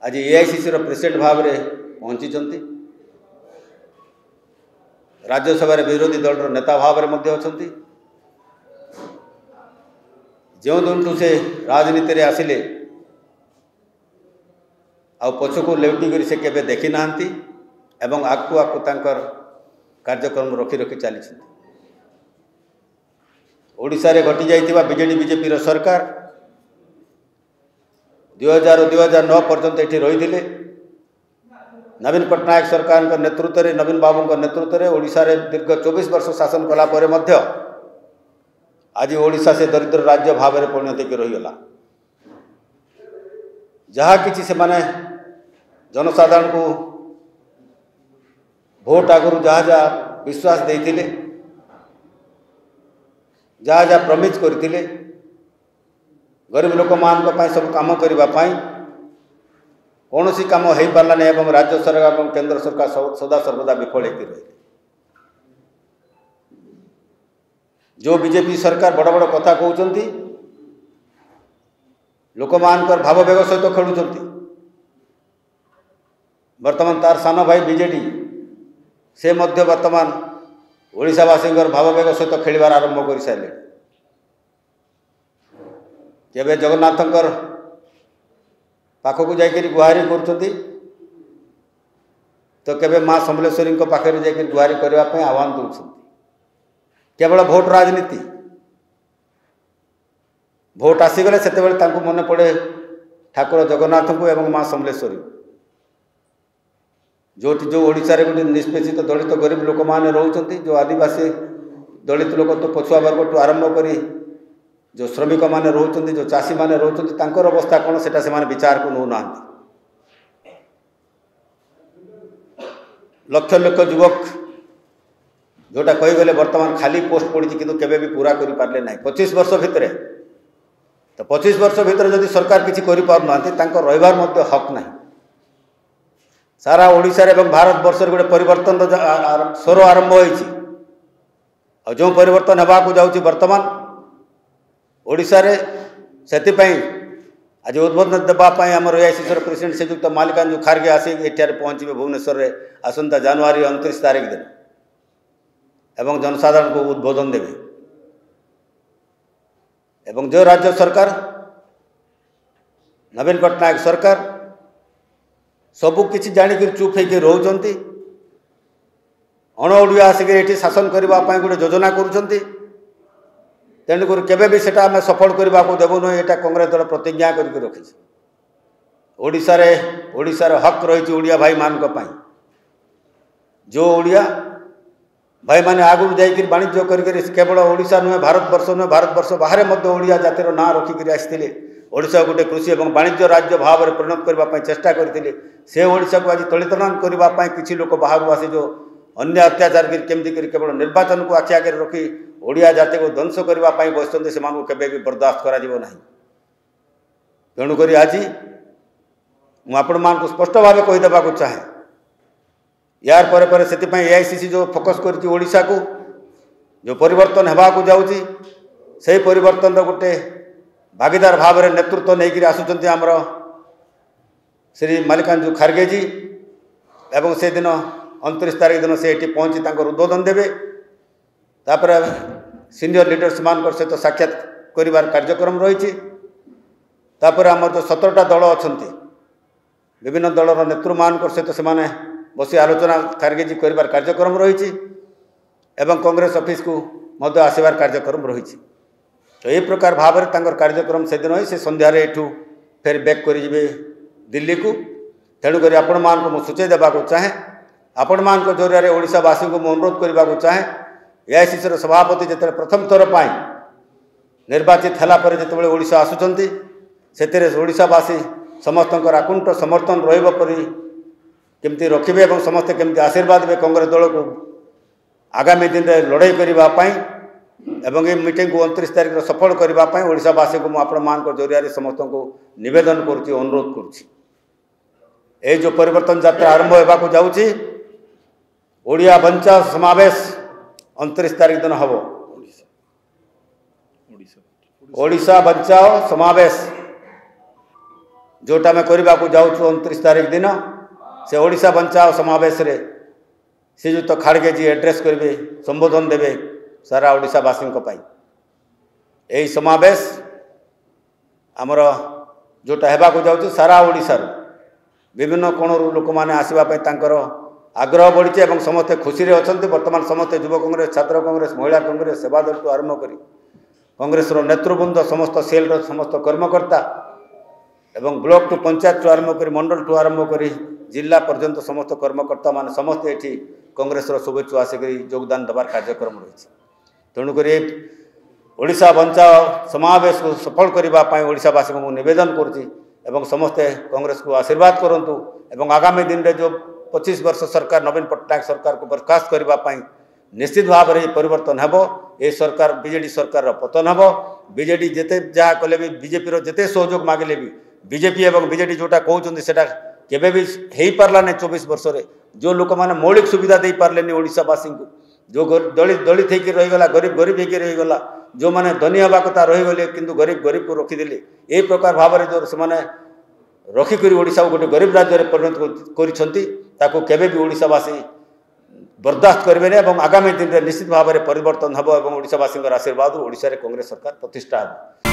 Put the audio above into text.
आज AICC president भाव में पहुंची राज्यसभा विरोधी दल नेता भाव में अच्छा जो दिन से राजनीति में आसिले आ पछक लेउटिक से केबे देखी नांती एवं आकु आकु तांकर कार्यक्रम रखी रखी चली ओडिशा रे घटी जाइथिबा बीजेडी बीजेपी सरकार 2000-2009 पर्यंत एठी रही नवीन पट्टनायक सरकार नेतृत्व में नवीन बाबू नेतृत्व में ओडिशा रे दीर्घ 24 वर्ष शासन कला परे मध्य आज ओडिशा से दरिद्र राज्य भाव में परिणत की रहीगला जहाँ किसी से माने जनसाधारण को भोट आगु जहाँ जहाँ विश्वास देते जहाँ जहाँ प्रमिज करते गरीब लोक मान सब काम करने कौन सी कम हो पारा नहीं एवं राज्य सरकार और केंद्र सरकार सदा सर्वदा विफल होती रही जो बीजेपी सरकार बड़ बड़ कथा कहते लोक मान भाववेग सहित खेलुंट वर्तमान तार सान भाई बीजेडी से मध्य वर्तमान ओडिशावासी भाववेग सहित खेलिबार आरंभ कर सारे केबे जगन्नाथ पाखक जाकि गुहारी कर तो केबे माँ समलेश्वरी पाखे जाकि गुहारी करने आह्वान कर केवल भोट राजनीति भोट आसीगले से मन पड़े ठाकुर जगन्नाथ को एवं माँ समलेश्वरी जो ओडिशा रे गोटे निष्पेषित दलित गरीब लोक मैंने रोचंती जो आदिवासी दलित लोक तो पछुआ वर्ग ठू आरंभ कर जो श्रमिक मैंने रोचंती जो चाषी मैंने रोचंती तांकर अवस्था कौन से विचार को नौना लक्ष लक्ष युवक जोटा कहीगले वर्तमान खाली पोस्ट पड़ी किंतु केबे भी पूरा कर पारे ना 25 वर्ष भितर तो 25 वर्ष भितर जदि सरकार किसी कर रही हक ना सारा ओडिशा एवं भारत वर्ष गोटे परिवर्तन स्वर आरंभ हो जो परिवर्तन होगा जाऊँगी वर्तमान ओडिशा रे से आज उद्बोधन देवाई आम एआईसीसी प्रेसिडेंट श्रीजुक्त मल्लिकार्जुन खड़गे आसी एठार पहुँचे भुवनेश्वर में आसंता जनवरी 29 तारीख दिन एवं जनसाधारण को उद्बोधन देवे एवं जो राज्य सरकार नवीन पट्टनायक सरकार सबू किसी जाणिक चुप होकर रोचंती अणओडिया आसिक ये शासन करने गोटे योजना करुँच तेणुक केबे भी सेटा आम सफल करने को देवुन यहाँ कांग्रेस दल प्रतिज्ञा करके रखी ओडिशार हक रही ओडिया भाई मान जो ओडिया भाई मैंने आगुरी जाकि वाणिज्य कर केवल ओडिशा नुहे भारत वर्ष बाहर ओडिया जातिर ना रखिक आसते ओडिशा गोटे कृषि और वाणिज्य राज्य भाव में परिणत करने चेष्टा करते से ओडिशा को आज तलितलान करने किसी लोक बाहर आसी जो अन्य अत्याचार केमती केवल निर्वाचन को आखि आगे रखी ओडिया जाति को ध्वंस करने बसते से केबे भी बर्दाश्त करा तेणुक आज मुझे मान स्पष्ट भाव कहीदेवा चाहे यार पर से एआईसीसी जो फोकस कर ओडिशा को जो परिवर्तन होगा जाऊँगी से परिवर्तन गोटे भागीदार भाव में नेतृत्व नहीं आसुँच आमर श्री मल्लिकार्जुन खड़गे जी एवं से दिन 29 तारीख दिन से ये पहुँची उद्बोधन देवे तापर सीनियर लीडर्स मान सहित साक्षात कर कार्यक्रम रही तापर आम जो 17टा दल अच्छा विभिन्न दलर नेतृ मान सहित से बसी आलोचना खड़गे जी कर कार्यक्रम रही एवं कांग्रेस ऑफिस को मध्य आसबार कार्यक्रम रही तो ये प्रकार भाव में कार्यक्रम से दिन ही से संध्यार एठू फिर बैक कर दिल्ली को तेणुक आपण मान को सूचई देवा चाहे आपण मान जरिया ओडिशावासी को अनुरोध करने चाहे एआईसीसी सभापति जिते प्रथम थर पर निर्वाचित है जो ओडिशा आसुँच से ओडिशावासी समस्त आकुंठ समर्थन रमती रखिए और समस्ते केमती आशीर्वाद देवे कांग्रेस दल को आगामी दिन में लड़ाई करने एवं ये मीटिंग को 29 तारीख सफल करने ओडिशावासी को आपण मान जरिया समस्त को निवेदन करुँच अनुरोध करुँच जो परिवर्तन यात्रा आरंभ होगा जाऊँगी ओडिया बंचाओ समावेश 29 तारीख दिन हम ओडिशा बंचाओ समावेश जोटा आम करने को जाऊँ 29 तारीख दिन से ओडिशा बंचाओ समावेश रे श्रीजुत खाड़गे जी एड्रेस करेंगे संबोधन देवे सारा ओडिशावासी यही समावेश आमर जोटा होगा जाऊँ सारा ओडिशार विभिन्न कोणरू लोक मैंने आसवाई आग्रह बढ़ी और समस्ते खुशी अच्छा बर्तमान समस्ते युव कांग्रेस छात्र कांग्रेस महिला कांग्रेस सेवा दल टू आरंभ कर कांग्रेस नेतृवृंद समस्त सेल समस्त कर्मकर्ता एवं ब्लॉक टू पंचायत टू आरंभ कर मंडल टू आरंभ कर जिला पर्यंत समस्त कर्मकर्ता मान समस्ते ये कांग्रेस शुभेच्छु आसिक योगदान देवार कार्यक्रम रही तेणुक ओडिशा बंचाओ समावेश को सफल करने ओडिशावासी को निवेदन करुँच समस्ते कांग्रेस को आशीर्वाद करूँ एवं आगामी दिन में जो 25 वर्ष सरकार नवीन पट्टनायक सरकार को बर्खास्त करने निश्चित भाव में परिवर्तन हेबो ये सरकार बीजेडी सरकार पतन हेबो बीजेडी जिते जहाँ कले भी बीजेपी जिते सहयोग मागिले भी बीजेपी एवं बीजेडी जोटा कहते सेटा केबे भी हो पार्ला नहीं 24 वर्ष रे जो लोक मैंने मौलिक सुविधा दे पार्ले ओडिशावासी को जो दलित होकर रहीगला गरीब गरीब होकर रहीगला जो मैंने धनी हवा कथा रहीगले किंतु गरीब गरीब को रखीदे ये प्रकार भाव में जो से रखिक ओडिशा को गोटे गरीब राज्य में परिणत कर ओडिशावासी बर्दाश्त करेंगे और आगामी दिन में निश्चित भाव में परिवर्तन हम और ओडिशावासी आशीर्वाद ओडिशा रे कांग्रेस सरकार प्रतिष्ठा हो।